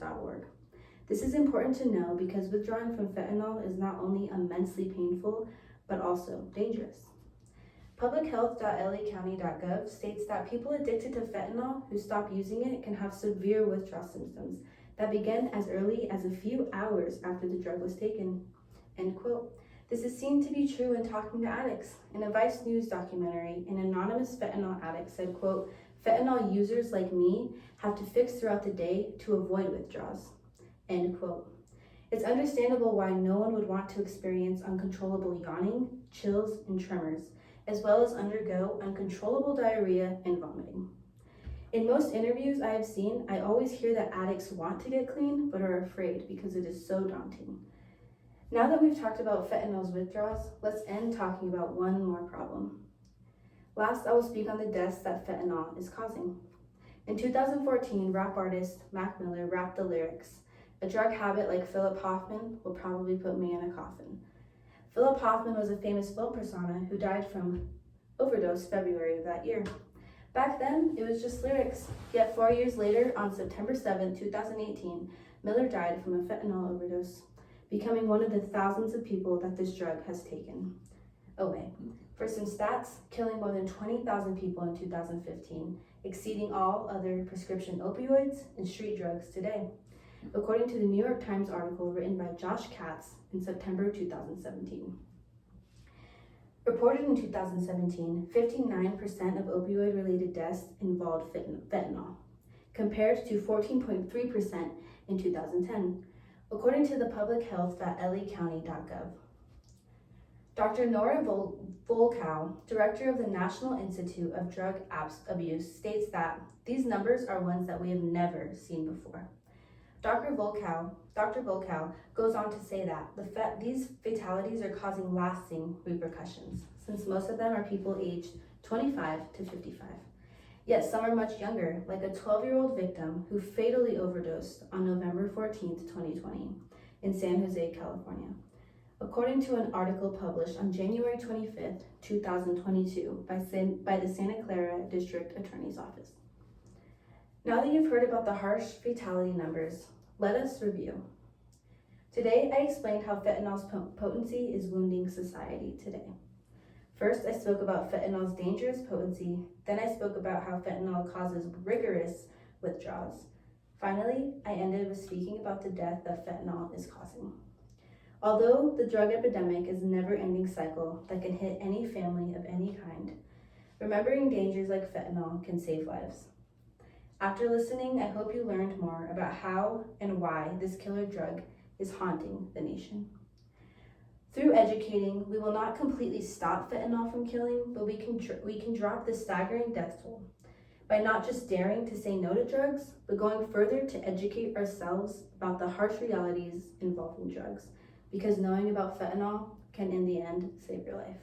fentanylovercause.org. This is important to know because withdrawing from fentanyl is not only immensely painful, but also dangerous. Publichealth.lacounty.gov states that people addicted to fentanyl who stop using it can have severe withdrawal symptoms that begin as early as a few hours after the drug was taken. End quote. This is seen to be true when talking to addicts. In a Vice News documentary, an anonymous fentanyl addict said, quote, "Fentanyl users like me have to fix throughout the day to avoid withdrawals." End quote. It's understandable why no one would want to experience uncontrollable yawning, chills, and tremors, as well as undergo uncontrollable diarrhea and vomiting. In most interviews I have seen, I always hear that addicts want to get clean, but are afraid because it is so daunting. Now that we've talked about fentanyl's withdrawals, let's end talking about one more problem. Last, I will speak on the deaths that fentanyl is causing. In 2014, rap artist Mac Miller rapped the lyrics, "A drug habit like Philip Hoffman will probably put me in a coffin." Philip Hoffman was a famous film persona who died from overdose February of that year. Back then, it was just lyrics. Yet 4 years later, on September 7, 2018, Miller died from a fentanyl overdose, becoming one of the thousands of people that this drug has taken away. For some stats, killing more than 20,000 people in 2015, exceeding all other prescription opioids and street drugs today, according to the New York Times article written by Josh Katz in September 2017. Reported in 2017, 59% of opioid-related deaths involved fentanyl, compared to 14.3% in 2010, according to the publichealth.lacounty.gov. Dr. Nora Volkow, director of the National Institute of Drug Abuse, states that these numbers are ones that we have never seen before. Dr. Volkow goes on to say that these fatalities are causing lasting repercussions, since most of them are people aged 25 to 55. Yet some are much younger, like a 12-year-old victim who fatally overdosed on November 14, 2020, in San Jose, California, according to an article published on January 25, 2022 by the Santa Clara District Attorney's Office. Now that you've heard about the harsh fatality numbers, let us review. Today, I explained how fentanyl's potency is wounding society today. First, I spoke about fentanyl's dangerous potency. Then I spoke about how fentanyl causes rigorous withdrawals. Finally, I ended with speaking about the death that fentanyl is causing. Although the drug epidemic is a never-ending cycle that can hit any family of any kind, remembering dangers like fentanyl can save lives. After listening, I hope you learned more about how and why this killer drug is haunting the nation. Through educating, we will not completely stop fentanyl from killing, but we can drop the staggering death toll by not just daring to say no to drugs, but going further to educate ourselves about the harsh realities involving drugs, because knowing about fentanyl can, in the end, save your life.